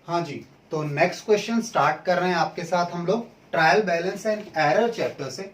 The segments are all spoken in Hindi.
हाँ जी, तो नेक्स्ट क्वेश्चन स्टार्ट कर रहे हैं आपके साथ हम लोग trial balance and error chapter से।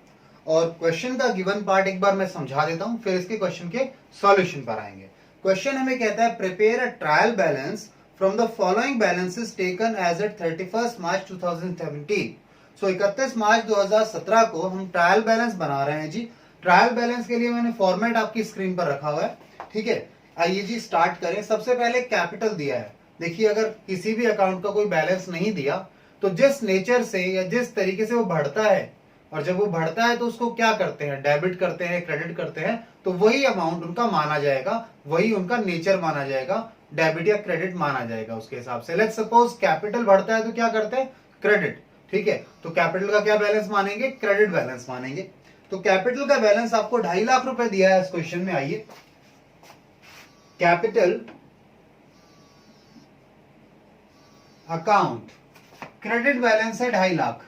और क्वेश्चन का गिवन पार्ट एक बार मैं समझा देता हूं, फिर इसके क्वेश्चन के सॉल्यूशन पर आएंगे। क्वेश्चन हमें कहता है prepare a trial balance from the following balances taken as at 31 March 2017। So 31 March 2017 को हम ट्रायल बैलेंस बना रहे हैं जी। ट्रायल बैलेंस के लिए मैंने फॉर्मेट आपकी स्क्रीन पर रखा हुआ है, ठीक है। आइए जी स्टार्ट करें। सबसे पहले कैपिटल दिया है। देखिए, अगर किसी भी अकाउंट का कोई बैलेंस नहीं दिया तो जिस नेचर से या जिस तरीके से वो बढ़ता है, और जब वो बढ़ता है तो उसको क्या करते हैं, डेबिट करते हैं, क्रेडिट करते हैं, तो वही अमाउंट उनका माना जाएगा, वही उनका नेचर माना जाएगा, डेबिट या क्रेडिट माना जाएगा उसके हिसाब से। लेट्स सपोज कैपिटल बढ़ता है तो क्या करते हैं, क्रेडिट, ठीक है। तो कैपिटल का क्या बैलेंस मानेंगे, क्रेडिट बैलेंस मानेंगे। तो कैपिटल का बैलेंस आपको 2.5 लाख रुपए दिया है इस क्वेश्चन में। आइए, कैपिटल अकाउंट, क्रेडिट बैलेंस है 2.5 लाख।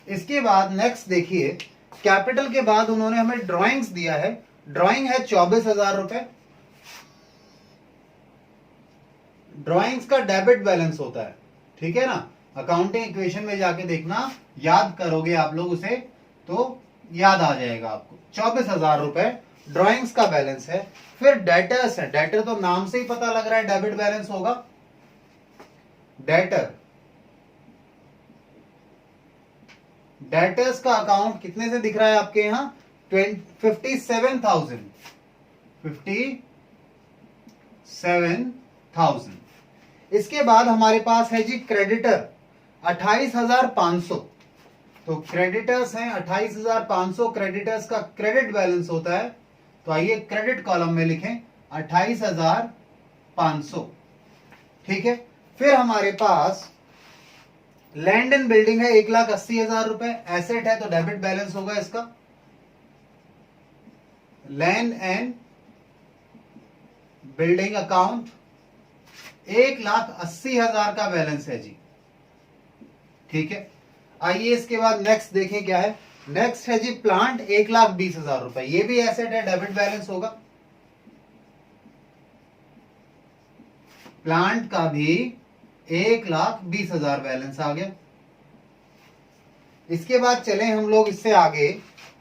इसके बाद नेक्स्ट देखिए, कैपिटल के बाद उन्होंने हमें ड्राइंग्स दिया है। ड्राइंग है 24,000 रुपए। ड्राइंग्स का डेबिट बैलेंस होता है, ठीक है ना। अकाउंटिंग इक्वेशन में जाके देखना, याद करोगे आप लोग उसे तो याद आ जाएगा आपको। 24,000 रुपए ड्राइंग्स का बैलेंस है। फिर डेटर्स है। डेटर तो नाम से ही पता लग रहा है डेबिट बैलेंस होगा। डेटर, डेटर्स का अकाउंट कितने से दिख रहा है आपके यहां, 57,000। 57,000। इसके बाद हमारे पास है जी क्रेडिटर 28,500। तो क्रेडिटर्स हैं 28,500। क्रेडिटर्स का क्रेडिट बैलेंस होता है। तो आइए क्रेडिट कॉलम में लिखें 28,500, ठीक है। फिर हमारे पास लैंड एंड बिल्डिंग है 1,80,000 रुपए। एसेट है तो डेबिट बैलेंस होगा इसका। लैंड एंड बिल्डिंग अकाउंट 1,80,000 का बैलेंस है जी, ठीक है। आइए इसके बाद नेक्स्ट देखें क्या है। नेक्स्ट है जी प्लांट 1,20,000 रुपए। ये भी एसेट है, डेबिट बैलेंस होगा। प्लांट का भी 1,20,000 बैलेंस आ गया। इसके बाद चले हम लोग इससे आगे।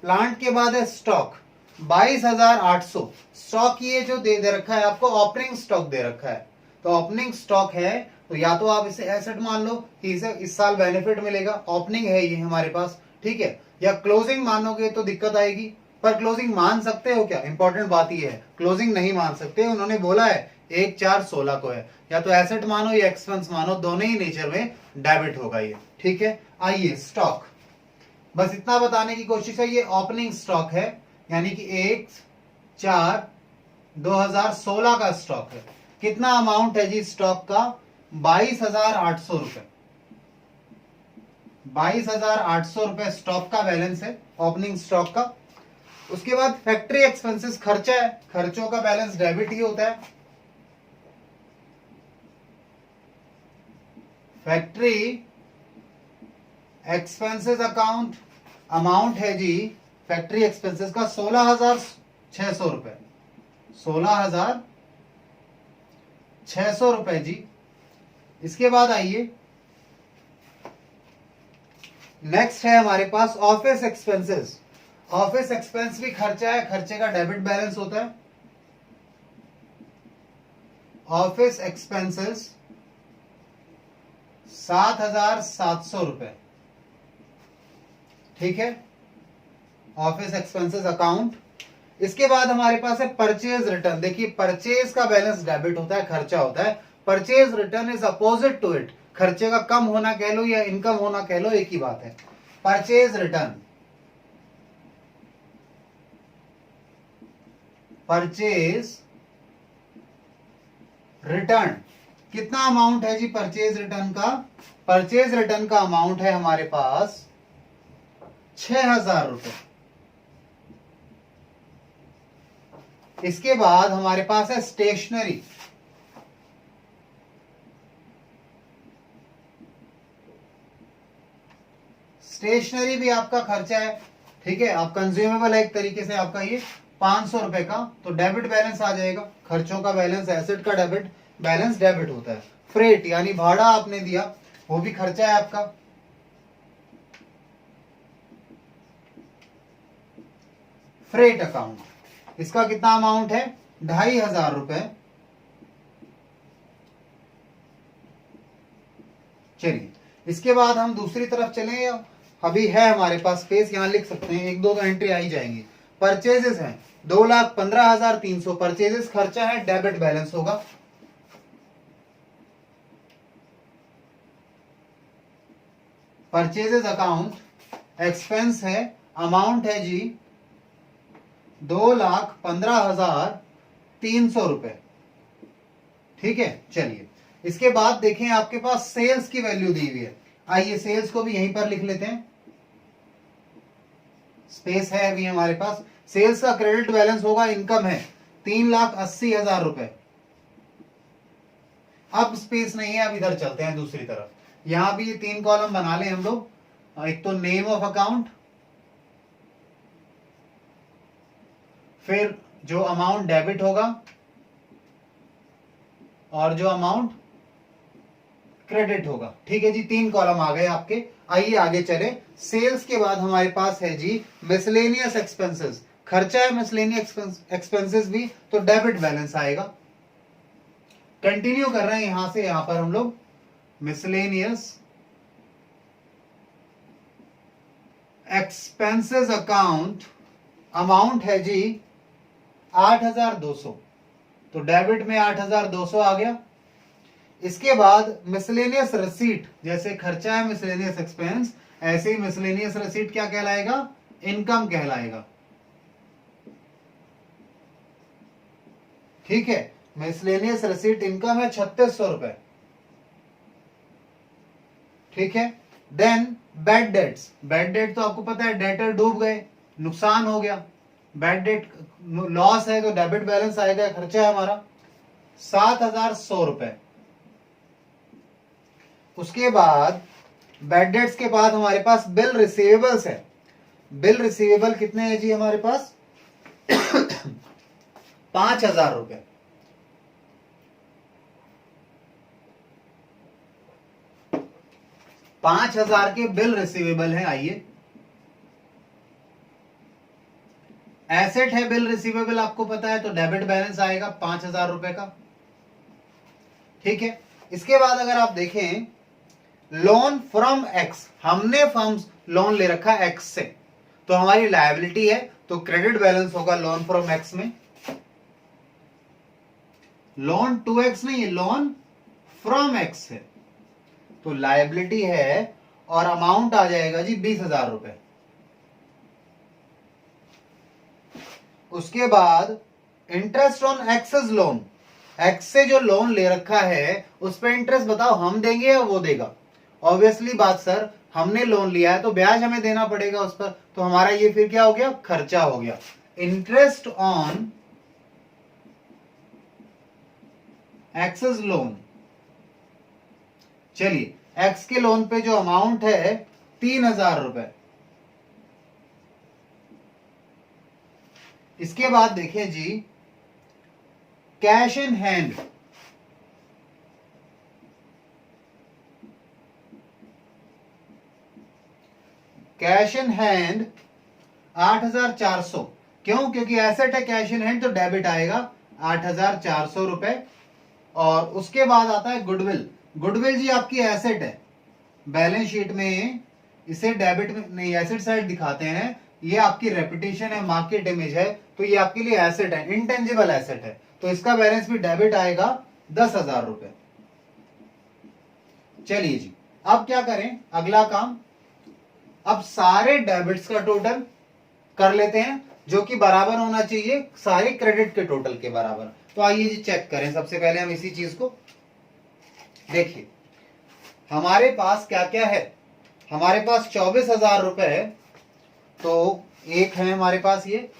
प्लांट के बाद है स्टॉक 22,800। स्टॉक ये जो दे रखा है आपको, ओपनिंग स्टॉक दे रखा है। तो ओपनिंग स्टॉक है तो या तो आप इसे एसेट मान लो कि इसे इस साल बेनिफिट मिलेगा, ओपनिंग है ये हमारे पास, ठीक है। या क्लोजिंग मानोगे तो दिक्कत आएगी। पर क्लोजिंग मान सकते हो क्या, इंपॉर्टेंट बात ये है, क्लोजिंग नहीं मान सकते। उन्होंने बोला है 1/4/16 को है। या तो एसेट मानो या एक्सपेंस मानो, दोनों ही नेचर में डेबिट होगा ये, ठीक है। आइए स्टॉक, बस इतना बताने की कोशिश है, ये ओपनिंग स्टॉक है, यानी कि 1/4/2016 का स्टॉक है। कितना अमाउंट है जी स्टॉक का, 22,800 रुपए। 22,800 रुपए स्टॉक का बैलेंस है, ओपनिंग स्टॉक का। उसके बाद फैक्ट्री एक्सपेंसेस, खर्चा है, खर्चों का बैलेंस डेबिट ही होता है। फैक्ट्री एक्सपेंसेस अकाउंट, अमाउंट है जी फैक्ट्री एक्सपेंसेस का 16,600 रुपए। 16,600 रुपए जी। इसके बाद आइए नेक्स्ट है हमारे पास ऑफिस एक्सपेंसेस। ऑफिस एक्सपेंस भी खर्चा है, खर्चे का डेबिट बैलेंस होता है। ऑफिस एक्सपेंसेस 7,700 रुपए, ठीक है। Office expenses account. इसके बाद हमारे पास है परचेज रिटर्न। देखिए, परचेज का बैलेंस डेबिट होता है, खर्चा होता है। Purchase return is opposite to it. खर्चे का कम होना कह लो या इनकम होना कह लो, एक ही बात है। परचेज रिटर्न, परचेज रिटर्न कितना अमाउंट है जी परचेज रिटर्न का। परचेज रिटर्न का अमाउंट है हमारे पास 6,000 रुपए। इसके बाद हमारे पास है स्टेशनरी। स्टेशनरी भी आपका खर्चा है, ठीक है। आप कंज्यूमेबल है एक तरीके से आपका ये, 500 रुपए का, तो डेबिट बैलेंस आ जाएगा। खर्चों का बैलेंस, एसेट का डेबिट बैलेंस डेबिट होता है। फ्रेट यानी भाड़ा आपने दिया, वो भी खर्चा है आपका। फ्रेट अकाउंट, इसका कितना अमाउंट है, 2500 रुपए। चलिए इसके बाद हम दूसरी तरफ चलें, अभी है हमारे पास स्पेस, यहां लिख सकते हैं, एक दो तो एंट्री आई जाएंगी। परचेजेस हैं 2,15,300, परचेजेस खर्चा है, डेबिट बैलेंस होगा। परचेजेस अकाउंट एक्सपेंस है, अमाउंट है जी 2,15,300 रुपए। ठीक है, चलिए इसके बाद देखें आपके पास सेल्स की वैल्यू दी हुई है। आइए सेल्स को भी यहीं पर लिख लेते हैं, स्पेस है अभी हमारे पास। सेल्स का क्रेडिट बैलेंस होगा, इनकम है 3,80,000 रुपए। अब स्पेस नहीं है, अब इधर चलते हैं दूसरी तरफ। यहां भी 3 कॉलम बना लें हम लोग। एक तो नेम ऑफ अकाउंट, फिर जो अमाउंट डेबिट होगा और जो अमाउंट क्रेडिट होगा। ठीक है जी, 3 कॉलम आ गए आपके। आइए आगे चले। सेल्स के बाद हमारे पास है जी मिसलेनियस एक्सपेंसेस, खर्चा है मिसलेनियस एक्सपेंसेस भी, तो डेबिट बैलेंस आएगा। कंटिन्यू कर रहे हैं यहां से यहां पर हम लोग। मिसलेनियस एक्सपेंसेस अकाउंट, अमाउंट है जी 8,200, तो डेबिट में 8,200 आ गया। इसके बाद मिसलेनियस रिसीट, जैसे खर्चा है मिसलेनियस एक्सपेंस, ऐसे ही मिसलेनियस रिसीट क्या कहलाएगा, इनकम कहलाएगा। ठीक है, मिसलेनियस रिसीट इनकम है 3,600 रुपए। ठीक है, then bad debts, bad debt तो आपको पता है डेटर डूब गए, नुकसान हो गया, बैड डेट लॉस है, तो डेबिट बैलेंस आएगा, खर्चा है हमारा 7,100 रुपए। उसके बाद बैड डेट्स के बाद हमारे पास बिल रिसीवेबल्स है। बिल रिसीवेबल कितने हैं जी हमारे पास 5,000 रुपए। पांच हजार के बिल रिसीवेबल है। आइए, एसेट है बिल रिसीवेबल, आपको पता है, तो डेबिट बैलेंस आएगा 5,000 रुपए का। ठीक है, इसके बाद अगर आप देखें लोन फ्रॉम एक्स, हमने फर्म लोन ले रखा एक्स से, तो हमारी लायबिलिटी है, तो क्रेडिट बैलेंस होगा लोन फ्रॉम एक्स में। लोन टू एक्स नहीं है, लोन फ्रॉम एक्स है, तो लायबिलिटी है और अमाउंट आ जाएगा जी 20,000 रुपए। उसके बाद इंटरेस्ट ऑन एक्सेस लोन, एक्स से जो लोन ले रखा है उस पर इंटरेस्ट बताओ हम देंगे या वो देगा। ऑब्वियसली बात सर, हमने लोन लिया है तो ब्याज हमें देना पड़ेगा उस पर, तो हमारा ये फिर क्या हो गया, खर्चा हो गया। इंटरेस्ट ऑन एक्सेस लोन, चलिए एक्स के लोन पे जो अमाउंट है 3,000 रुपए। इसके बाद देखिए जी cash in hand, cash in hand 8,400, क्यों, क्योंकि एसेट है कैश इन हैंड, तो डेबिट आएगा 8,400 रुपए। और उसके बाद आता है गुडविल। गुडविल जी आपकी एसेट है, बैलेंस शीट में इसे डेबिट में नहीं, एसेट साइड दिखाते हैं, ये आपकी रेपुटेशन है, मार्केट इमेज है, तो ये आपके लिए एसेट है, इंटेंजिबल एसेट है, तो इसका बैलेंस भी डेबिट आएगा 10,000 रुपए। चलिए जी, अब क्या करें, अगला काम, अब सारे डेबिट्स का टोटल कर लेते हैं, जो कि बराबर होना चाहिए सारे क्रेडिट के टोटल के बराबर। तो आइए जी चेक करें, सबसे पहले हम इसी चीज को देखिए। हमारे पास क्या क्या है, हमारे पास 24,000 रुपए है, तो एक है हमारे पास ये,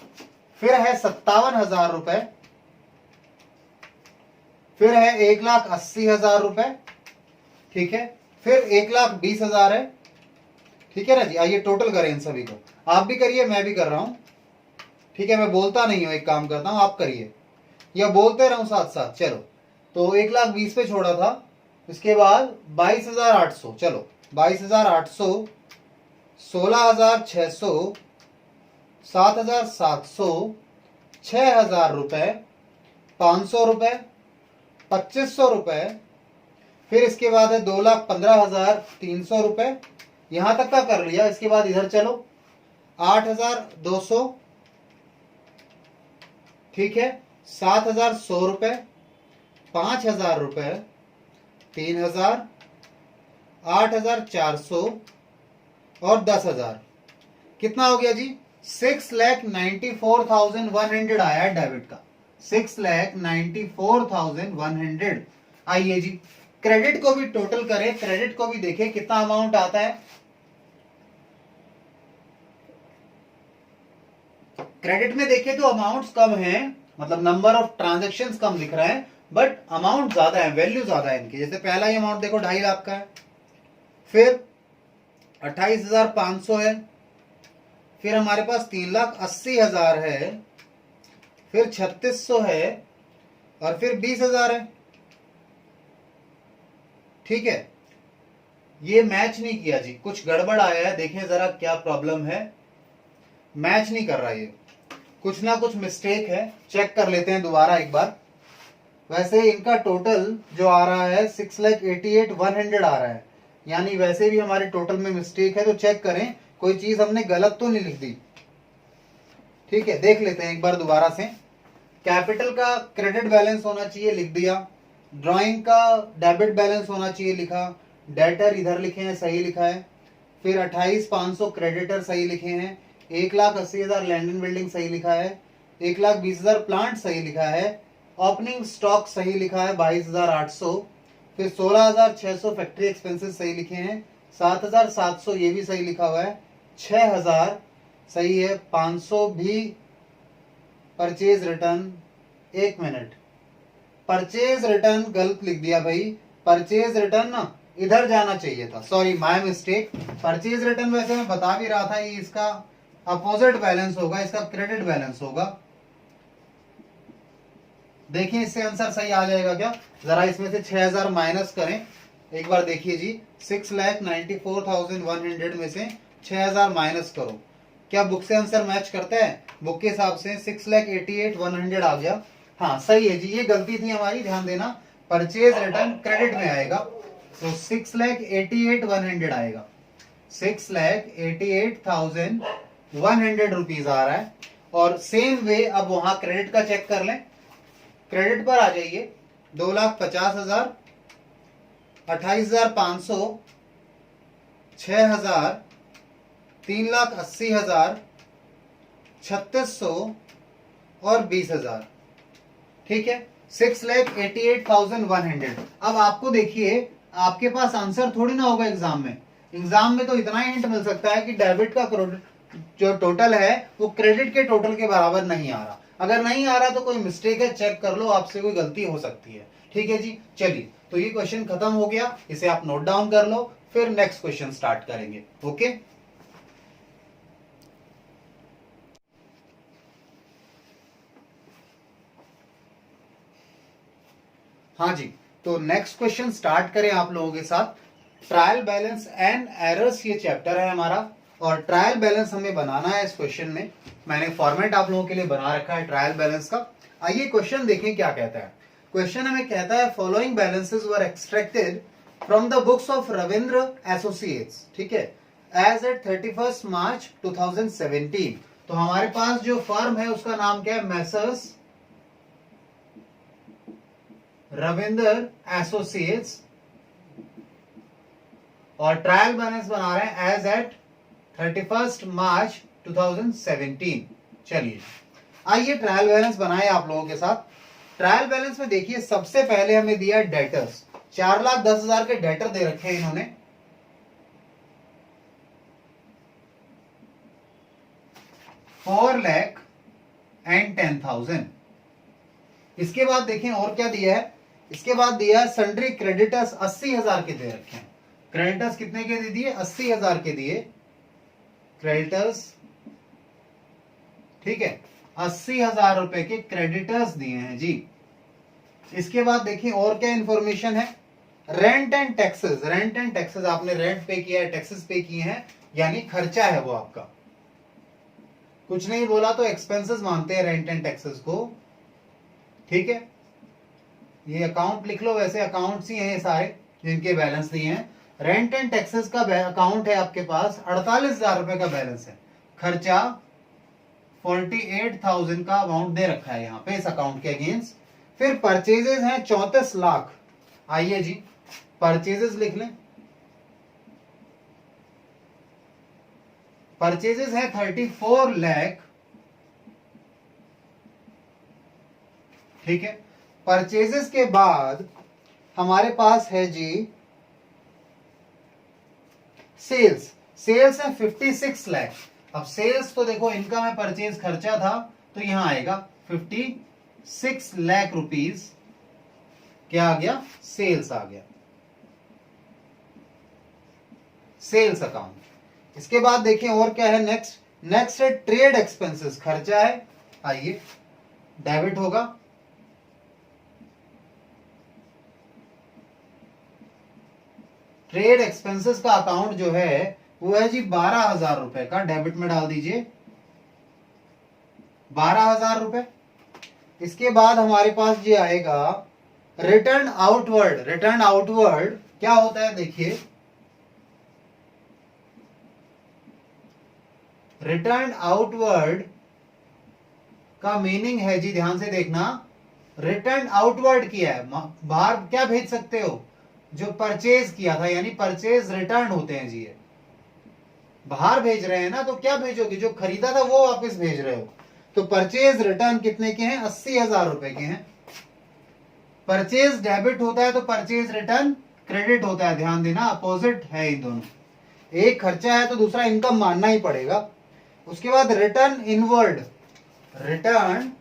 फिर है 57,000 रुपए, फिर है 1,80,000 रुपए, ठीक है, फिर 1,20,000 है, ठीक है ना जी। आइए टोटल करें इन सभी को, आप भी करिए मैं भी कर रहा हूं, ठीक है, मैं बोलता नहीं हूं, एक काम करता हूं आप करिए या बोलते रहूं साथ साथ। चलो, तो 1,20,000 पे छोड़ा था, इसके बाद 22,800, चलो 22,800, 16,600, 7,700, 6,000 रुपए, 500 रुपए, 2,500 रुपए, फिर इसके बाद है 2,15,300 रुपए, यहां तक का कर लिया। इसके बाद इधर चलो 8,200, ठीक है, 7,100 रुपए, 5,000 रुपए, 3,000, 8,400 और 10,000। कितना हो गया जी? 6,94,100 आया है डेबिट का, 6,94,100। आइए जी क्रेडिट को भी टोटल करें, क्रेडिट को भी देखें कितना अमाउंट आता है। क्रेडिट में देखें तो अमाउंट्स कम हैं, मतलब नंबर ऑफ ट्रांजैक्शंस कम दिख रहे हैं, बट अमाउंट ज्यादा है, वैल्यू ज्यादा है इनकी। जैसे पहला ही अमाउंट देखो 2.5 लाख का है, फिर 28,500 है, फिर हमारे पास 3,80,000 है, फिर 3,600 है और फिर 20,000 है। ठीक है, ये मैच नहीं किया जी, कुछ गड़बड़ आया है, देखें जरा क्या प्रॉब्लम है। मैच नहीं कर रहा, ये कुछ ना कुछ मिस्टेक है, चेक कर लेते हैं दोबारा एक बार। वैसे इनका टोटल जो आ रहा है 6,88,100 आ रहा है, यानी वैसे भी हमारे टोटल में मिस्टेक है, तो चेक करें कोई चीज हमने गलत तो नहीं लिख दी। ठीक है, देख लेते हैं एक बार दोबारा से। कैपिटल का क्रेडिट बैलेंस होना चाहिए, लिख दिया। ड्राइंग का डेबिट बैलेंस होना चाहिए, लिखा। डेटर इधर लिखे हैं, सही लिखा है। फिर 28,500 क्रेडिटर सही लिखे हैं। 1,80,000 लैंड एंड बिल्डिंग सही लिखा है। 1,20,000 प्लांट सही लिखा है। ओपनिंग स्टॉक सही लिखा है 22,800। फिर 16,600 फैक्ट्री एक्सपेंसेस सही लिखे हैं। 7,700 ये भी सही लिखा हुआ है। 6,000 सही है। 500 भी purchase return, 1 minute, purchase return गलत लिख दिया भाई। परचेज रिटर्न ना इधर जाना चाहिए था, sorry my mistake. Purchase return वैसे मैं बता भी रहा था, ये इसका अपोजिट बैलेंस होगा, इसका क्रेडिट बैलेंस होगा। देखिए इससे आंसर सही आ जाएगा क्या? जरा इसमें से 6,000 माइनस करें, एक बार देखिए जी। 6,94,100 में से 6,000 माइनस करो, क्या बुक से आंसर मैच करता है? बुक के हिसाब से 6,88,100 आ गया। हाँ सही है जी, ये गलती थी हमारी, ध्यान देना। परचेज रिटर्न क्रेडिट में आएगा, तो 6,88,100 आएगा। 6,88,100 रुपीज आ रहा है। और सेम वे अब वहां क्रेडिट का चेक कर लें। क्रेडिट पर आ जाइए, 2,50,000, 28,500, 6,000, 3,80,000, 3,600 और 20,000। ठीक है, 6,88,100। अब आपको देखिए, आपके पास आंसर थोड़ी ना होगा एग्जाम में। एग्जाम में तो इतना ही हिंट मिल सकता है कि डेबिट का जो टोटल है वो क्रेडिट के टोटल के बराबर नहीं आ रहा। अगर नहीं आ रहा तो कोई मिस्टेक है, चेक कर लो, आपसे कोई गलती हो सकती है। ठीक है जी, चलिए तो ये क्वेश्चन खत्म हो गया, इसे आप नोट डाउन कर लो, फिर नेक्स्ट क्वेश्चन स्टार्ट करेंगे। ओके, हाँ जी, तो नेक्स्ट क्वेश्चन स्टार्ट करें आप लोगों के साथ। ट्रायल बैलेंस एंड एरर्स ये चैप्टर है हमारा, और ट्रायल बैलेंस हमें बनाना है। इस क्वेश्चन में मैंने फॉर्मेट आप लोगों के लिए बना रखा है ट्रायल बैलेंस का। आइए क्वेश्चन देखें क्या कहता है। क्वेश्चन हमें कहता है following balances were extracted from the books of Ravindra associates, ठीक है, एज एट 31 मार्च 2017। तो हमारे पास जो फर्म है उसका नाम क्या है? मैसर्स रविंद्र एसोसिएट्स, और ट्रायल बैलेंस बना रहे हैं एज एट 31 मार्च 2017। चलिए आइए ट्रायल बैलेंस बनाए आप लोगों के साथ। ट्रायल बैलेंस में देखिए सबसे पहले हमें दिया डेटर्स, 4,10,000 के डेटर दे रखे हैं इन्होंने। 4,10,000। इसके बाद देखें और क्या दिया है। इसके बाद दिया है सन्ड्री क्रेडिटर्स 80,000 के दे रखे हैं। क्रेडिटर्स कितने के दे दिए? 80,000 के दिए क्रेडिटर्स, ठीक है। 80,000 रुपए के क्रेडिटर्स दिए हैं जी। इसके बाद देखिए और क्या इंफॉर्मेशन है, rent and taxes. Rent and taxes, आपने रेंट पे किया है, टैक्सेस पे किए हैं, यानी खर्चा है वो आपका। कुछ नहीं बोला तो एक्सपेंसेस मानते हैं रेंट एंड टैक्सेस को, ठीक है। ये अकाउंट लिख लो, वैसे अकाउंट्स ही हैं ये सारे जिनके बैलेंस दिए हैं। रेंट एंड टैक्सेस का अकाउंट है आपके पास, 48,000 रुपए का बैलेंस है। खर्चा 48,000 का अमाउंट दे रखा है यहाँ पे इस अकाउंट के अगेंस्ट। फिर परचेजेस हैं 34 लाख। आइए जी परचेजेस लिख लें। परचेजेस है 34 लाख, ठीक है। परचेजेस के बाद हमारे पास है जी सेल्स। सेल्स है 56 लाख। अब सेल्स तो देखो इनकम है, परचेज खर्चा था, तो यहां आएगा 56 लाख रुपीस। क्या आ गया? सेल्स आ गया, सेल्स अकाउंट। इसके बाद देखिए और क्या है नेक्स्ट। नेक्स्ट है ट्रेड एक्सपेंसेस, खर्चा है। आइए डेबिट होगा। ट्रेड एक्सपेंसेस का अकाउंट जो है वो है जी 12,000 रुपए का, डेबिट में डाल दीजिए 12,000 रुपए। इसके बाद हमारे पास जी आएगा रिटर्न आउटवर्ड। रिटर्न आउटवर्ड क्या होता है देखिए, रिटर्न आउटवर्ड का मीनिंग है जी, ध्यान से देखना, रिटर्न आउटवर्ड किया है, बाहर क्या भेज सकते हो, जो परचेज किया था, यानी परचेज रिटर्न होते हैं जी। ये बाहर भेज रहे हैं ना, तो क्या भेजोगे, जो खरीदा था वो वापस भेज रहे हो। तो परचेज रिटर्न कितने के हैं? 80,000 रुपए के हैं। परचेज डेबिट होता है तो परचेज रिटर्न क्रेडिट होता है, ध्यान देना, अपोजिट है इन दोनों। एक खर्चा है तो दूसरा इनकम मानना ही पड़ेगा। उसके बाद return inward. Return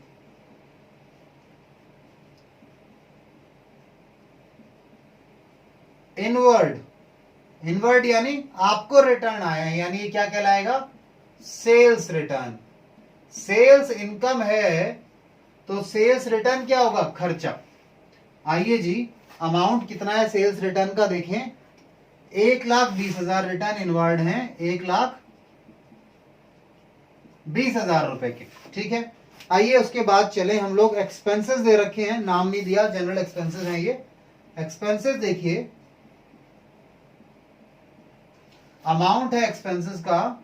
inward, inward यानी आपको रिटर्न आया है, यानी ये क्या कहलाएगा? Sales return. सेल्स इनकम है तो सेल्स रिटर्न क्या होगा? खर्चा। आइए जी अमाउंट कितना है सेल्स रिटर्न का देखें, 1,20,000 रिटर्न इनवर्ड है, 1,20,000 रुपए के, ठीक है। आइए उसके बाद चले हम लोग, एक्सपेंसेस दे रखे हैं, नाम नहीं दिया, जनरल एक्सपेंसेस हैं ये। एक्सपेंसेस देखिए, अमाउंट है एक्सपेंसेस का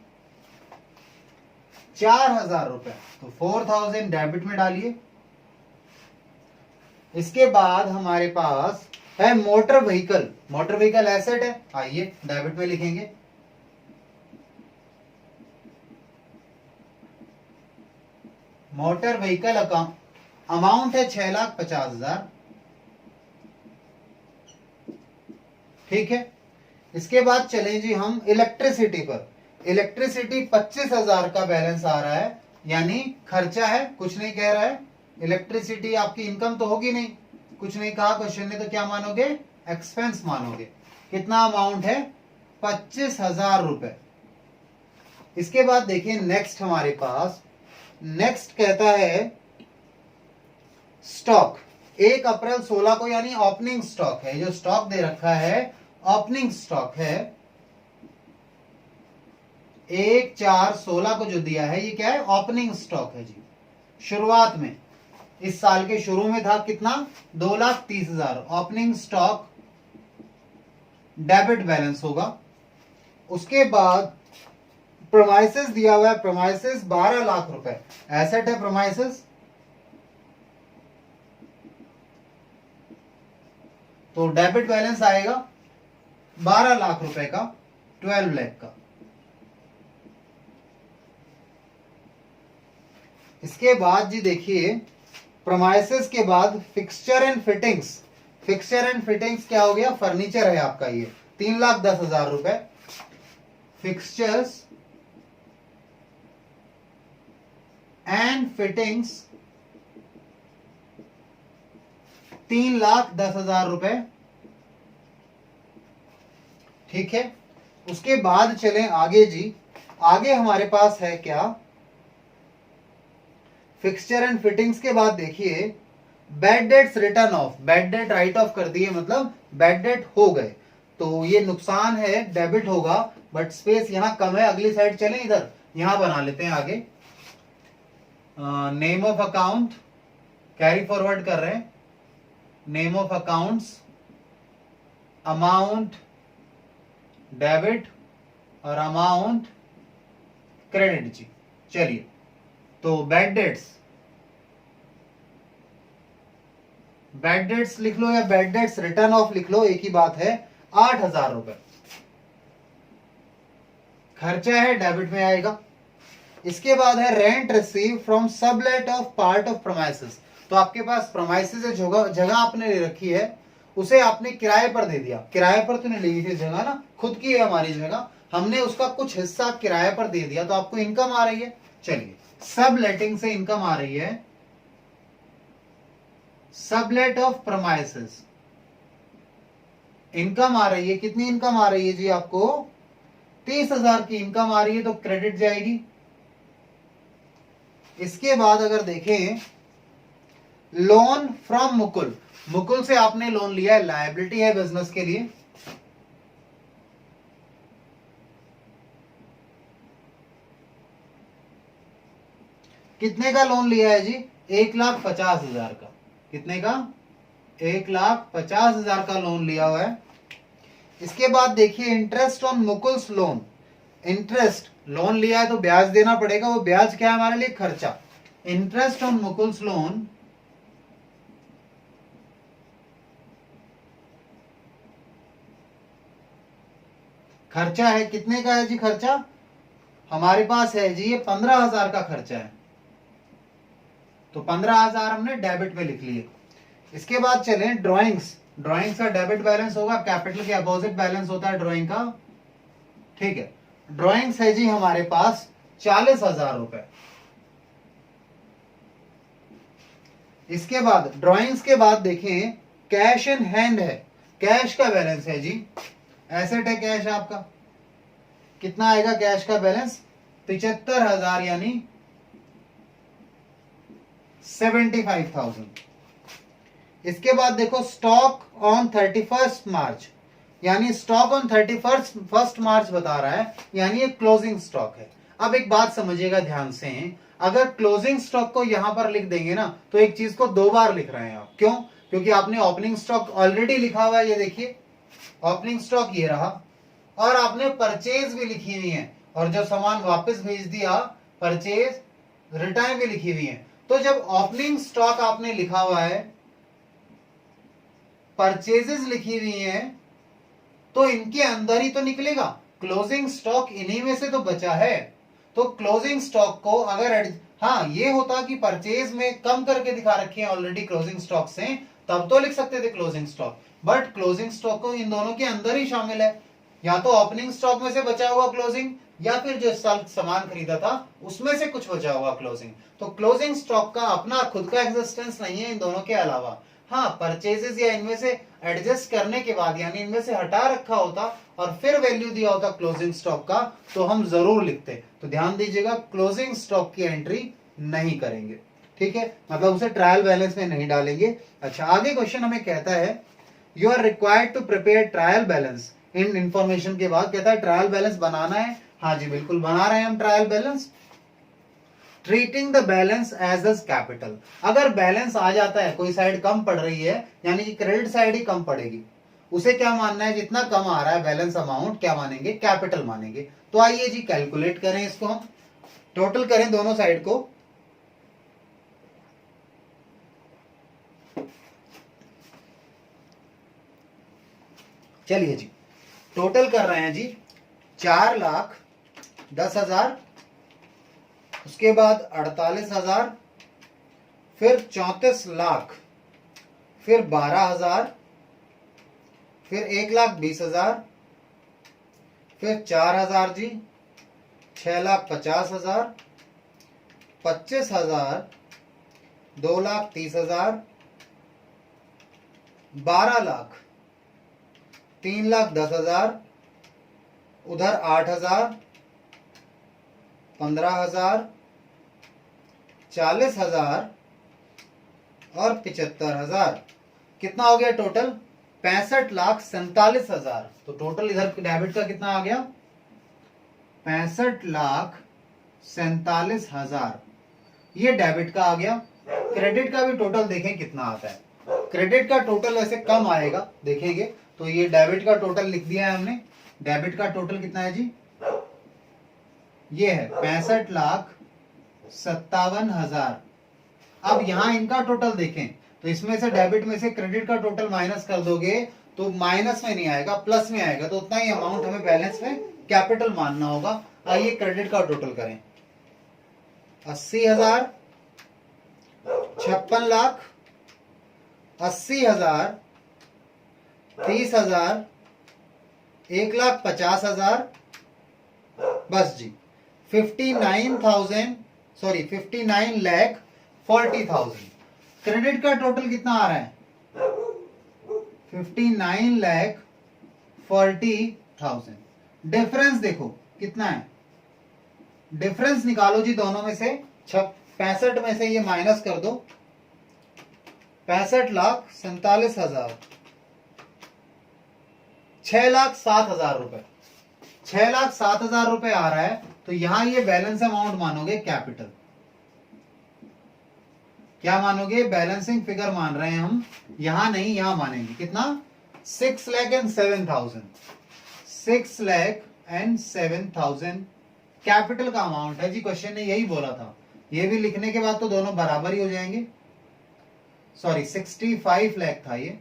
4,000 रुपए, तो 4,000 डेबिट में डालिए। इसके बाद हमारे पास है motor vehicle. Motor vehicle asset है, आइए डेबिट में लिखेंगे। मोटर व्हीकल अकाउंट, अमाउंट है 6,50,000, ठीक है। इसके बाद चलें जी हम इलेक्ट्रिसिटी पर। इलेक्ट्रिसिटी 25,000 का बैलेंस आ रहा है, यानी खर्चा है, कुछ नहीं कह रहा है। इलेक्ट्रिसिटी आपकी इनकम तो होगी नहीं, कुछ नहीं कहा क्वेश्चन ने, तो क्या मानोगे? एक्सपेंस मानोगे। कितना अमाउंट है? 25,000 रुपए। इसके बाद देखिए नेक्स्ट हमारे पास, नेक्स्ट कहता है स्टॉक। 1 अप्रैल 16 को, यानी ओपनिंग स्टॉक है, जो स्टॉक दे रखा है ओपनिंग स्टॉक है। 1/4/16 को जो दिया है ये क्या है? ओपनिंग स्टॉक है जी। शुरुआत में इस साल के शुरू में था कितना? 2,30,000। ओपनिंग स्टॉक डेबिट बैलेंस होगा। उसके बाद प्रोमाइसेस दिया हुआ है, प्रोमाइसेस 12 लाख रुपए, एसेट है प्रोमाइसेस, तो डेबिट बैलेंस आएगा 12 लाख रुपए का, 12 लाख का। इसके बाद जी देखिए प्रोमाइसेस के बाद fixture and fittings. Fixture and fittings क्या हो गया? फर्नीचर है आपका ये, 3,10,000 रुपए। फिक्सचर्स एंड फिटिंग्स 3,10,000 रुपए, ठीक है। उसके बाद चलें आगे जी। आगे हमारे पास है क्या? फिक्सचर एंड फिटिंग्स के बाद देखिए bad debts return of, bad debt right of कर दिए, मतलब बैड डेट हो गए, तो ये नुकसान है, डेबिट होगा, बट स्पेस यहां कम है, अगली साइड चले, इधर यहां बना लेते हैं आगे। Name of account carry forward कर रहे हैं, name of accounts, amount debit और अमाउंट क्रेडिट जी। चलिए, तो बैड डेट्स लिख लो या बैड डेट्स रिटर्न ऑफ लिख लो, एक ही बात है, 8,000 रुपए खर्चा है, डेबिट में आएगा। इसके बाद है rent receive from sublet of part of premises, तो आपके पास प्रोमाइसेस है, जगह आपने ले रखी है, उसे आपने किराए पर दे दिया, किराए पर तूने ली थी जगह ना, खुद की है हमारी जगह, हमने उसका कुछ हिस्सा किराए पर दे दिया, तो आपको इनकम आ रही है। चलिए, सब लेटिंग से इनकम आ रही है, सबलेट ऑफ प्रोमाइसेस इनकम आ रही है, कितनी इनकम आ रही है जी आपको, 30,000 की इनकम आ रही है, तो क्रेडिट जाएगी। इसके बाद अगर देखें लोन फ्रॉम मुकुल, मुकुल से आपने लोन लिया है, लायबिलिटी है बिजनेस के लिए, कितने का लोन लिया है जी, 1,50,000 का, कितने का, 1,50,000 का लोन लिया हुआ है। इसके बाद देखिए interest on Mukul's loan, interest, loan लिया है तो ब्याज देना पड़ेगा, वो ब्याज क्या है हमारे लिए, खर्चा, इंटरेस्ट ऑन मुकुल्स लोन खर्चा है, कितने का है जी खर्चा, हमारे पास है जी ये 15,000 का खर्चा है, तो 15,000 हमने डेबिट में लिख लिए। इसके बाद चले ड्राइंग्स, ड्राइंग्स का डेबिट बैलेंस होगा, कैपिटल के अपोजिट बैलेंस होता है ड्राइंग का, ठीक है। ड्राइंग्स है जी हमारे पास 40,000 रुपए। इसके बाद ड्राइंग्स के बाद देखें कैश इन हैंड है, कैश का बैलेंस है जी, एसेट है कैश आपका, कितना आएगा कैश का बैलेंस, 75,000 यानी 75,000। इसके बाद देखो स्टॉक ऑन 31 मार्च, यानी स्टॉक ऑन 31 मार्च बता रहा है, यानी ये क्लोजिंग स्टॉक है। अब एक बात समझिएगा ध्यान से, अगर क्लोजिंग स्टॉक को यहां पर लिख देंगे ना, तो एक चीज को दो बार लिख रहे हैं आप, क्यों, क्योंकि आपने ओपनिंग स्टॉक ऑलरेडी लिखा हुआ है, ये देखिए ओपनिंग स्टॉक ये रहा, और आपने परचेज भी लिखी हुई है, और जो सामान वापस भेज दिया परचेज रिटर्न भी लिखी हुई है। तो जब ओपनिंग स्टॉक आपने लिखा हुआ है, परचेजेस लिखी हुई है, तो इनके अंदर ही तो निकलेगा, क्लोजिंग स्टॉक इन्हीं में से तो बचा है। तो क्लोजिंग स्टॉक को अगर हाँ ये होता कि परचेज में कम करके दिखा रखी है ऑलरेडी क्लोजिंग स्टॉक से, तब तो लिख सकते थे closing stock, but closing stock को इन दोनों के अंदर ही शामिल है, या तो ओपनिंग स्टॉक में से बचा हुआ क्लोजिंग, या फिर जो साल सामान खरीदा था उसमें से कुछ बचा हुआ क्लोजिंग। तो क्लोजिंग स्टॉक का अपना खुद का एग्जिस्टेंस नहीं है इन दोनों के अलावा। हाँ, परचेजेस या इनमें से एडजस्ट करने के बाद, यानी इनमें से हटा रखा होता और फिर वैल्यू दिया होता क्लोजिंग स्टॉक का, तो हम जरूर लिखते। तो ध्यान दीजिएगा, क्लोजिंग स्टॉक की एंट्री नहीं करेंगे, ठीक है, मतलब उसे ट्रायल बैलेंस में नहीं डालेंगे। अच्छा, आगे क्वेश्चन हमें कहता है you are required to prepare trial balance इन इंफॉर्मेशन के बाद कहता है ट्रायल बैलेंस बनाना है। हाँ जी बिल्कुल बना रहे हैं हम trial balance. Treating the balance as a capital, अगर बैलेंस आ जाता है, कोई साइड कम पड़ रही है, यानी कि क्रेडिट साइड ही कम पड़ेगी, उसे क्या मानना है, जितना कम आ रहा है बैलेंस अमाउंट क्या मानेंगे, कैपिटल मानेंगे। तो आइए जी कैलकुलेट करें इसको, हम टोटल करें दोनों साइड को। चलिए जी टोटल कर रहे हैं जी, 4,10,000, उसके बाद 48,000, फिर 34 लाख, फिर 12,000, फिर 1,20,000, फिर 4,000 जी, 6,50,000, 25,000, 2,30,000, 12 लाख, 3,10,000, उधर 8,000, 15,000, 40,000 और 75,000, कितना हो गया टोटल? 65,47,000। तो टोटल इधर डेबिट का कितना आ गया? 65,47,000, ये डेबिट का आ गया। क्रेडिट का भी टोटल देखें कितना आता है। क्रेडिट का टोटल वैसे कम आएगा, देखेंगे। तो ये डेबिट का टोटल लिख दिया है हमने। डेबिट का टोटल कितना है जी? ये है 65,57,000। अब यहां इनका टोटल देखें तो इसमें से डेबिट में से क्रेडिट का टोटल माइनस कर दोगे तो माइनस में नहीं आएगा, प्लस में आएगा। तो उतना ही अमाउंट हमें बैलेंस में कैपिटल मानना होगा। आइए क्रेडिट का टोटल करें। 80,000, 56 लाख, 80,000, 30,000, 1,50,000, बस जी 59,40,000। क्रेडिट का टोटल कितना आ रहा है? 59,40,000। डिफरेंस देखो कितना है, डिफरेंस निकालो जी दोनों में से। 65 में से ये माइनस कर दो, 65,47,000, 6,07,000 रुपए, 6,07,000 रुपए आ रहा है। तो यहां ये बैलेंस अमाउंट मानोगे कैपिटल। क्या मानोगे? बैलेंसिंग फिगर मान रहे हैं हम, यहां नहीं यहां मानेंगे। कितना? 6,07,000, 6,07,000 कैपिटल का अमाउंट है जी। क्वेश्चन ने यही बोला था। ये भी लिखने के बाद तो दोनों बराबर ही हो जाएंगे। सॉरी 65 लाख था ये,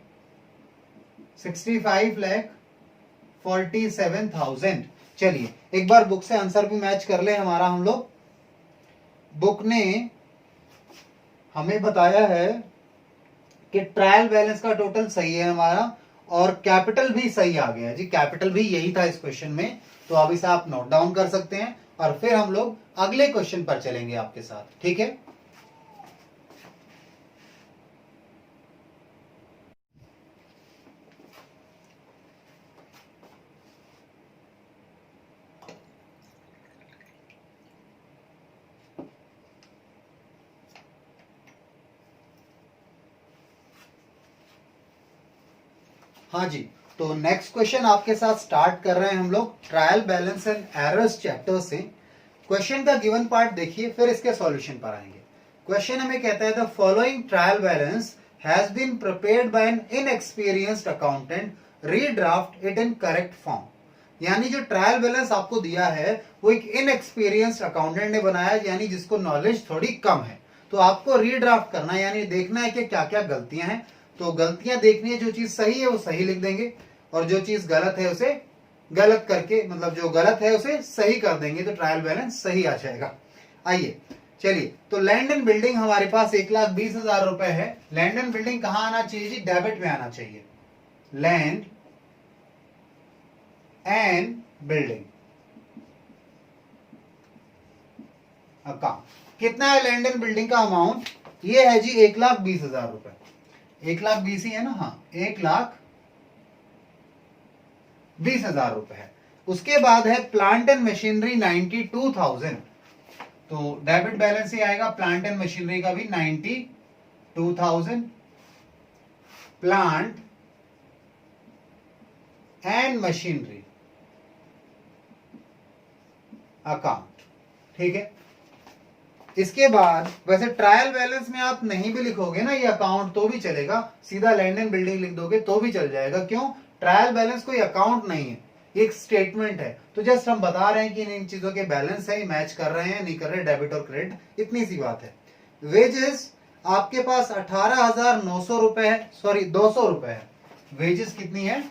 65,47,000। चलिए एक बार बुक से आंसर भी मैच कर ले हमारा हम लोग। बुक ने हमें बताया है कि ट्रायल बैलेंस का टोटल सही है हमारा और कैपिटल भी सही आ गया जी। कैपिटल भी यही था इस क्वेश्चन में। तो अब इसे आप नोट डाउन कर सकते हैं और फिर हम लोग अगले क्वेश्चन पर चलेंगे आपके साथ, ठीक है। हाँ जी, तो नेक्स्ट क्वेश्चन आपके साथ स्टार्ट कर रहे हैं हम लोग trial balance and errors chapter से। क्वेश्चन का गिवन पार्ट देखिए, फिर इसके सॉल्यूशन पर आएंगे। क्वेश्चन हमें कहता है the following trial balance has been prepared by an inexperienced accountant, redraft it in correct form. यानी जो ट्रायल बैलेंस आपको दिया है वो एक इनएक्सपीरियंस्ड अकाउंटेंट ने बनाया, यानी जिसको नॉलेज थोड़ी कम है। तो आपको रीड्राफ्ट करना है, यानी देखना है कि क्या क्या गलतियां हैं। तो गलतियां देखनी है, जो चीज सही है वो सही लिख देंगे और जो चीज गलत है उसे गलत करके, मतलब जो गलत है उसे सही कर देंगे, तो ट्रायल बैलेंस सही आ जाएगा। आइए चलिए, तो लैंड एंड बिल्डिंग हमारे पास 1,20,000 रुपए है। लैंड एंड बिल्डिंग कहां आना चाहिए जी? डेबिट में आना चाहिए। लैंड एंड बिल्डिंग अकाउंट कितना है? लैंड एंड बिल्डिंग का अमाउंट ये है जी 1,20,000 रुपए। 1,20,000 ही है ना? हाँ, 1,20,000 रुपए है। उसके बाद है प्लांट एंड मशीनरी 92,000। तो डेबिट बैलेंस ही आएगा प्लांट एंड मशीनरी का भी 92,000। प्लांट एंड मशीनरी अकाउंट, ठीक है। इसके बाद वैसे ट्रायल बैलेंस में आप नहीं भी लिखोगे ना ये अकाउंट तो भी चलेगा, सीधा लैंड एंड बिल्डिंग लिख दोगे तो भी चल जाएगा। क्यों? ट्रायल बैलेंस कोई अकाउंट नहीं है, एक स्टेटमेंट है। तो जस्ट हम बता रहे हैं कि इन चीजों के बैलेंस है, मैच कर रहे हैं नहीं कर रहे, डेबिट और क्रेडिट, इतनी सी बात है। वेजेस आपके पास 18,900 रुपए है, सॉरी 200 रुपए है। वेजेस कितनी है?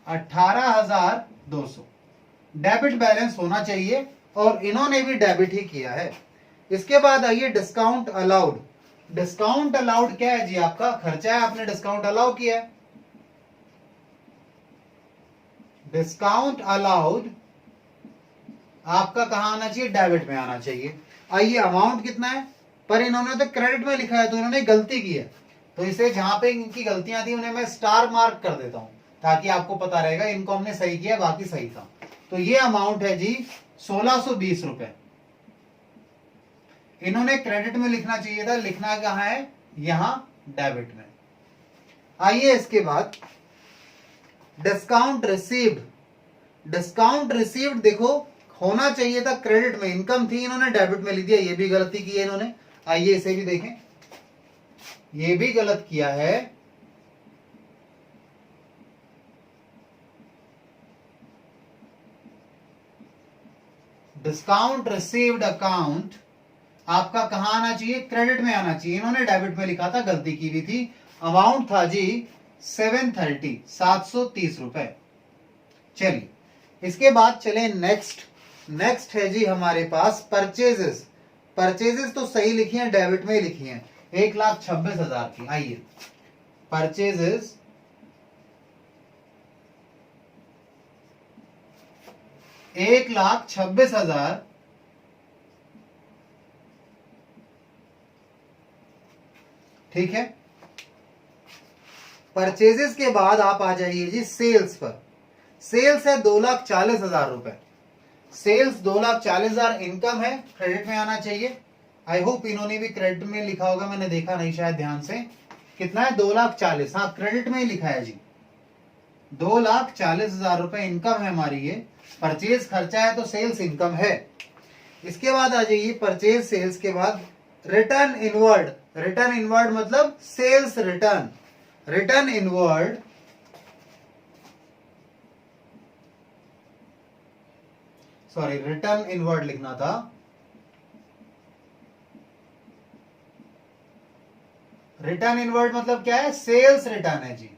18,200। डेबिट बैलेंस होना चाहिए और इन्होंने भी डेबिट ही किया है। इसके बाद आइए डिस्काउंट अलाउड। डिस्काउंट अलाउड क्या है जी? आपका खर्चा है, आपने डिस्काउंट अलाउ किया है। डिस्काउंट अलाउड आपका कहां आना चाहिए? डेबिट में आना चाहिए। आइए अमाउंट कितना है? पर इन्होंने तो क्रेडिट में लिखा है, तो इन्होंने गलती की है। तो इसे जहां पे इनकी गलतियां थी उन्हें मैं स्टार मार्क कर देता हूं ताकि आपको पता रहेगा इनको हमने सही किया, बाकी सही था। तो ये अमाउंट है जी 1620 रुपए। इन्होंने क्रेडिट में लिखना चाहिए था, लिखना कहां है, यहां डेबिट में। आइए इसके बाद डिस्काउंट रिसीव्ड। डिस्काउंट रिसीव्ड देखो होना चाहिए था क्रेडिट में, इनकम थी, इन्होंने डेबिट में लिख दिया, ये भी गलती की है इन्होंने। आइए इसे भी देखें, ये भी गलत किया है। डिस्काउंट रिसीव्ड अकाउंट आपका कहां आना चाहिए, क्रेडिट में आना चाहिए, इन्होंने डेबिट में लिखा था, गलती की हुई थी। अमाउंट था जी 730 रुपए। चलिए इसके बाद चले नेक्स्ट। नेक्स्ट है जी हमारे पास परचेजेस। परचेजेस तो सही लिखी है, डेबिट में ही लिखी है, 1,26,000 की। आइए परचेजेस 1,26,000 ठीक है। परचेजेस के बाद आप आ जाइए जी सेल्स पर। सेल्स है 2,40,000 रुपए। सेल्स 2,40,000 इनकम है, क्रेडिट में आना चाहिए। आई होप इन्होंने भी क्रेडिट में लिखा होगा, मैंने देखा नहीं शायद ध्यान से। कितना है, 2,40,000, हाँ क्रेडिट में ही लिखा है जी। 2,40,000 रुपए इनकम है हमारी, ये परचेज खर्चा है तो सेल्स इनकम है। इसके बाद आ जाइए परचेज सेल्स के बाद रिटर्न इनवर्ड। रिटर्न इनवर्ड मतलब sales return. Return inward sorry return inward लिखना था। रिटर्न इनवर्ड मतलब क्या है, सेल्स रिटर्न है जी।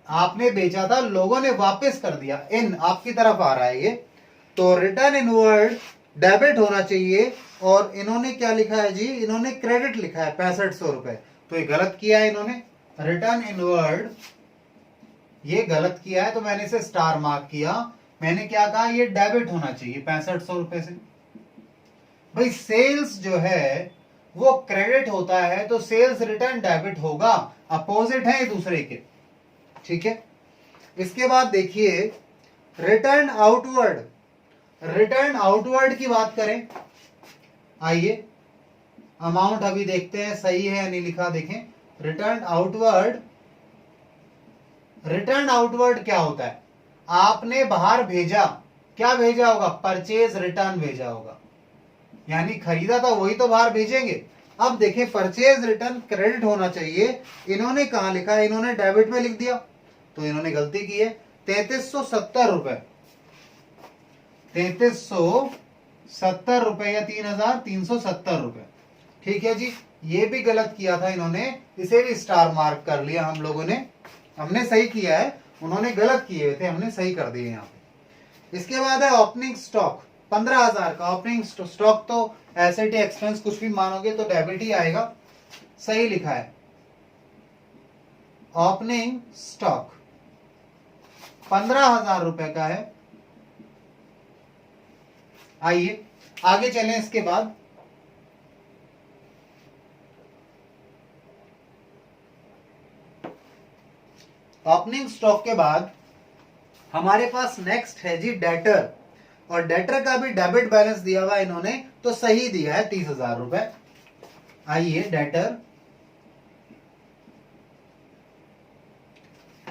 आपने बेचा था, लोगों ने वापस कर दिया, इन आपकी तरफ आ रहा है ये, तो रिटर्न इनवर्ड डेबिट होना चाहिए। और इन्होंने क्या लिखा है जी, इन्होंने क्रेडिट लिखा है 6500 रुपए, तो ये गलत किया है इन्होंने। रिटर्न इनवर्ड ये गलत किया है, तो मैंने इसे स्टार मार्क किया। मैंने क्या कहा, ये डेबिट होना चाहिए 6500 रुपए से। भाई सेल्स जो है वो क्रेडिट होता है, तो सेल्स रिटर्न डेबिट होगा, अपोजिट है दूसरे के, ठीक है। इसके बाद देखिए रिटर्न आउटवर्ड। रिटर्न आउटवर्ड की बात करें, आइए अमाउंट अभी देखते हैं सही है या नहीं लिखा, देखें। रिटर्न आउटवर्ड, रिटर्न आउटवर्ड क्या होता है, आपने बाहर भेजा, क्या भेजा होगा, परचेज रिटर्न भेजा होगा, यानी खरीदा था वही तो बाहर भेजेंगे। अब देखें परचेज रिटर्न क्रेडिट होना चाहिए, इन्होंने कहां लिखा है, इन्होंने डेबिट में लिख दिया, तो इन्होंने गलती की है। 3370 रुपए, 3370 रुपए या 3,370 रुपए, ठीक है जी। ये भी गलत किया था इन्होंने, इसे भी स्टार मार्क कर लिया हम लोगों ने। हमने सही किया है, उन्होंने गलत किए थे, हमने सही कर दिए यहाँ पे। इसके बाद है ओपनिंग स्टॉक 15,000 का। ओपनिंग स्टॉक तो एसेट एक्सपेंस कुछ भी मानोगे तो डेबिट ही आएगा, सही लिखा है। ओपनिंग स्टॉक 15,000 रुपए का है। आइए आगे चलें। इसके बाद ओपनिंग स्टॉक के बाद हमारे पास नेक्स्ट है जी डेटर, और डेटर का भी डेबिट बैलेंस दिया हुआ इन्होंने, तो सही दिया है 30,000 रुपए। आइए डेटर,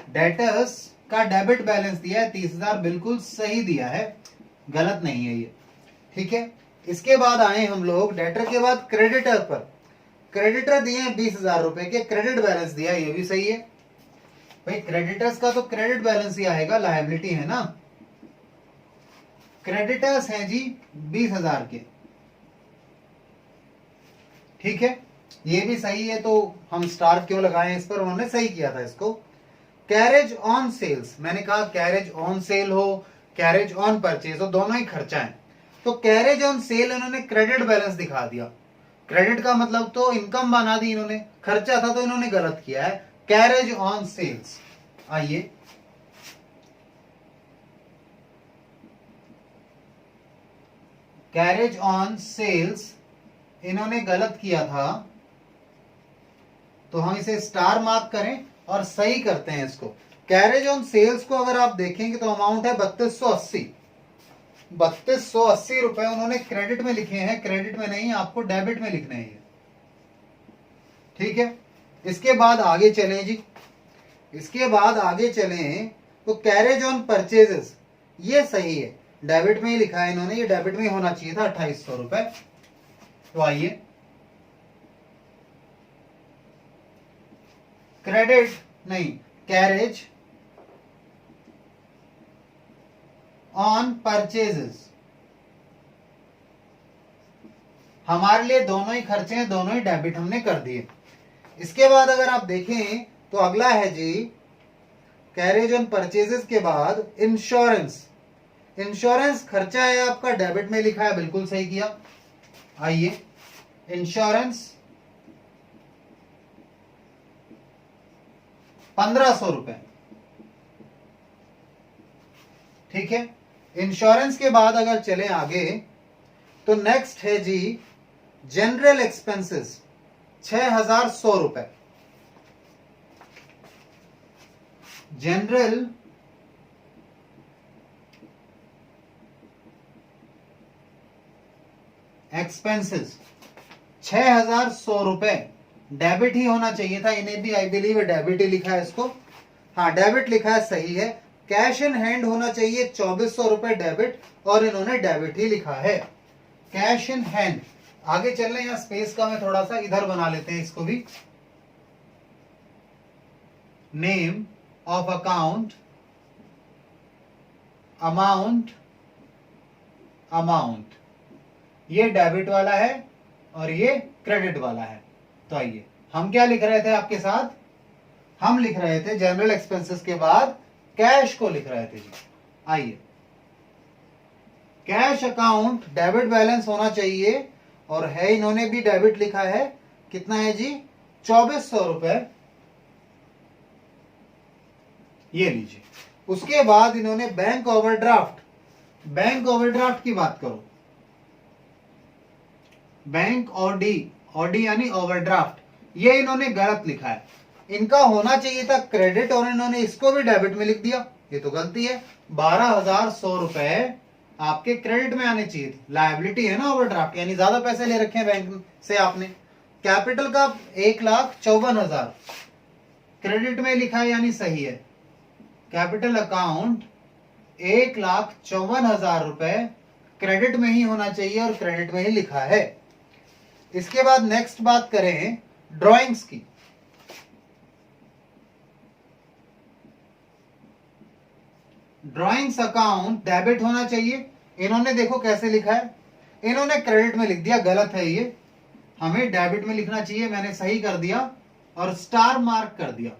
डेटर्स का डेबिट बैलेंस दिया है 30,000, बिल्कुल सही दिया है, गलत नहीं है ये, ठीक है। इसके बाद आए हम लोग डेटर के बाद क्रेडिटर पर। क्रेडिटर दिए हैं 20,000 रुपए के, क्रेडिट बैलेंस दिया है, ये भी सही है। भाई क्रेडिटर्स का तो क्रेडिट बैलेंस ही आएगा, लायबिलिटी है ना। क्रेडिटर्स हैं जी 20,000 के, ठीक है, ये भी सही है, तो हम स्टार क्यों लगाए इस पर, उन्होंने सही किया था इसको। कैरेज ऑन सेल्स, मैंने कहा कैरेज ऑन सेल हो, कैरेज ऑन परचेज हो, दोनों ही खर्चा है, तो कैरेज ऑन सेल इन्होंने क्रेडिट बैलेंस दिखा दिया। क्रेडिट का मतलब तो इनकम बना दी इन्होंने, खर्चा था तो इन्होंने गलत किया है। कैरेज ऑन सेल्स, आइए कैरेज ऑन सेल्स इन्होंने गलत किया था, तो हम इसे स्टार मार्क करें और सही करते हैं इसको। कैरेज ऑन सेल्स को अगर आप देखेंगे तो अमाउंट है 3280, ₹3280 उन्होंने क्रेडिट में लिखे हैं, क्रेडिट में नहीं, आपको डेबिट में लिखने हैं। ठीक है, इसके बाद आगे चलें जी, इसके बाद आगे चलें तो कैरेज ऑन परचेजेस, ये सही है, डेबिट में ही लिखा है इन्होंने, ये डेबिट में ही होना चाहिए था ₹2800। तो आइए, क्रेडिट नहीं, कैरेज ऑन परचेजेस, हमारे लिए दोनों ही खर्चे हैं, दोनों ही डेबिट हमने कर दिए। इसके बाद अगर आप देखें तो अगला है जी कैरेज ऑन परचेजेस के बाद इंश्योरेंस, इंश्योरेंस खर्चा है आपका, डेबिट में लिखा है, बिल्कुल सही किया। आइए, इंश्योरेंस ₹1500। ठीक है, इंश्योरेंस के बाद अगर चले आगे तो नेक्स्ट है जी general expenses, ₹6100। General expenses ₹6100, debit ही होना चाहिए था, इन्हें भी आई बिलीव डेबिट ही लिखा है इसको, हाँ डेबिट लिखा है, सही है। कैश इन हैंड होना चाहिए ₹2400 डेबिट, और इन्होंने डेबिट ही लिखा है, कैश इन हैंड। आगे चल रहे हैं, यहाँ स्पेस का मैं थोड़ा सा इधर बना लेते हैं इसको भी। Name of account, amount, amount, ये डेबिट वाला है और ये क्रेडिट वाला है। तो आइए, हम क्या लिख रहे थे आपके साथ, हम लिख रहे थे जनरल एक्सपेंसेस के बाद कैश को लिख रहे थे जी। आइए, कैश अकाउंट डेबिट बैलेंस होना चाहिए, और है इन्होंने भी डेबिट लिखा है, कितना है जी ₹2400, ये लीजिए। उसके बाद इन्होंने बैंक ओवरड्राफ्ट, बैंक ओवरड्राफ्ट की बात करो, बैंक ओडी, ओडी यानी ओवरड्राफ्ट, ये इन्होंने गलत लिखा है, इनका होना चाहिए था क्रेडिट और इन्होंने इसको भी डेबिट में लिख दिया, ये तो गलती है। ₹12100 आपके क्रेडिट में आने चाहिए थी, लायबिलिटी है ना ओवरड्राफ्ट, यानी ज्यादा पैसे ले रखे हैं बैंक से आपने। कैपिटल का 1,54,000 क्रेडिट में लिखा है, यानी सही है। कैपिटल अकाउंट ₹1,54,000 क्रेडिट में ही होना चाहिए और क्रेडिट में ही लिखा है। इसके बाद नेक्स्ट बात करें ड्राइंग्स की, ड्राइंग्स अकाउंट डेबिट होना चाहिए, इन्होंने देखो कैसे लिखा है, इन्होंने क्रेडिट में लिख दिया, गलत है ये, हमें डेबिट में लिखना चाहिए, मैंने सही कर दिया और स्टार मार्क कर दिया।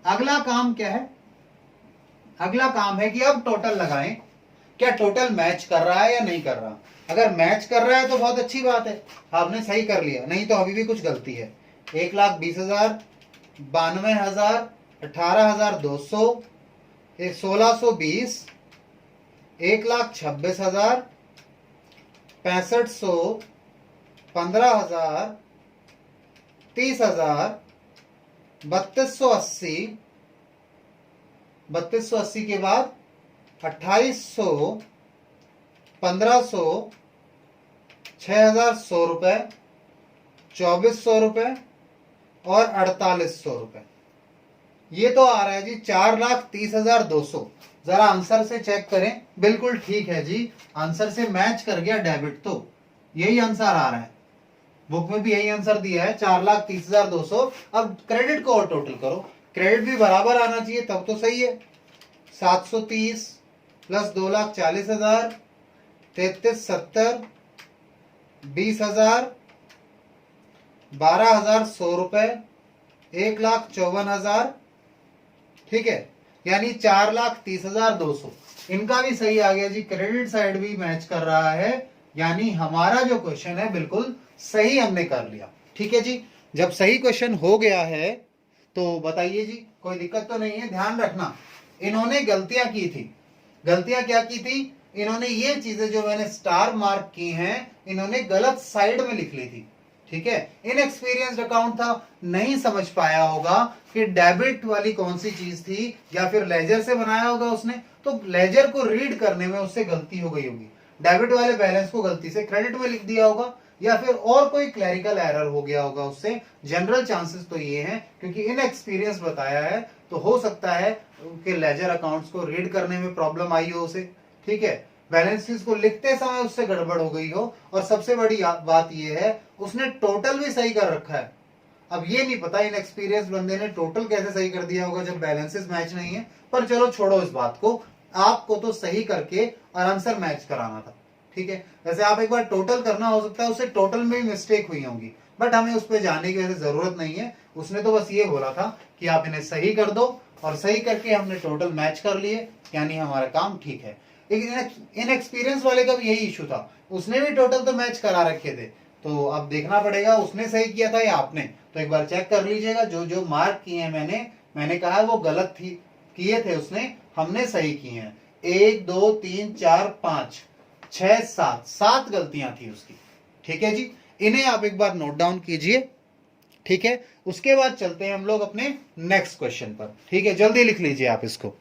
अगला काम क्या है, अगला काम है कि अब टोटल लगाएं, क्या टोटल मैच कर रहा है या नहीं कर रहा। अगर मैच कर रहा है तो बहुत अच्छी बात है, आपने सही कर लिया, नहीं तो अभी भी कुछ गलती है। 1,20,000, 92,000, 18,200, 1,620, 1,26,000, 6500, 15,000, 30,000, 3,280, 3,280 के बाद 2,800, 1,500, 6,100, 2,400 और 4,800। ये तो आ रहा है जी 4,30,200। जरा आंसर से चेक करें, बिल्कुल ठीक है जी, आंसर से मैच कर गया डेबिट, तो यही आंसर आ रहा है, बुक में भी यही आंसर दिया है 4,30,200। अब क्रेडिट को और टोटल करो, क्रेडिट भी बराबर आना चाहिए तब तो सही है। 730 प्लस 2,40,000, 3370, 20,000, 12,100, 1,54,000, ठीक है, यानी 4,30,200। इनका भी सही आ गया जी, क्रेडिट साइड भी मैच कर रहा है, यानी हमारा जो क्वेश्चन है बिल्कुल सही हमने कर लिया। ठीक है जी, जब सही क्वेश्चन हो गया है तो बताइए जी, कोई दिक्कत तो नहीं है। ध्यान रखना, इन्होंने गलतियां की थी, गलतियां क्या की थी, इन्होंने ये चीजें जो मैंने स्टार मार्क की हैं, इन्होंने गलत साइड में लिख ली थी, ठीक है। इनएक्सपीरियंस्ड अकाउंट था, नहीं समझ पाया होगा कि डेबिट वाली कौन सी चीज थी, या फिर लेजर से बनाया होगा उसने, तो लेजर को रीड करने में उससे गलती हो गई होगी, डेबिट वाले बैलेंस को गलती से क्रेडिट में लिख दिया होगा, या फिर और कोई क्लैरिकल एरर हो गया होगा उससे। जनरल चांसेस तो ये हैं, क्योंकि इनएक्सपीरियंस बताया है तो हो सकता है कि लेजर अकाउंट्स को रीड करने में प्रॉब्लम आई हो उसे, ठीक है, बैलेंस शीट को लिखते समय उससे गड़बड़ हो गई हो, और सबसे बड़ी बात यह है उसने टोटल भी सही कर रखा है। अब ये नहीं पता इनएक्सपीरियंस बंदे ने टोटल कैसे सही कर दिया होगा जब बैलेंसेस मैच नहीं है, पर चलो छोड़ो इस बात को, आपको तो सही करके और आंसर मैच कराना था, ठीक है। वैसे आप एक बार टोटल करना, हो सकता है उससे टोटल में भी मिस्टेक हुई होंगी, बट हमें उस पर जाने की वैसे जरूरत नहीं है। उसने तो बस ये बोला था कि आप इन्हें सही कर दो, और सही करके हमने टोटल मैच कर लिए, यानी हमारा काम ठीक है। लेकिन इनएक्सपीरियंस वाले का भी यही इशू था, उसने भी टोटल तो मैच करा रखे थे, तो अब देखना पड़ेगा उसने सही किया था या आपने। तो एक बार चेक कर लीजिएगा, जो जो मार्क किए हैं मैंने कहा वो गलत थी, किए थे उसने, हमने सही किए हैं। 1 2 3 4 5 6 7 7 गलतियां थी उसकी, ठीक है जी। इन्हें आप एक बार नोट डाउन कीजिए, ठीक है। उसके बाद चलते हैं हम लोग अपने नेक्स्ट क्वेश्चन पर, ठीक है, जल्दी लिख लीजिए आप इसको।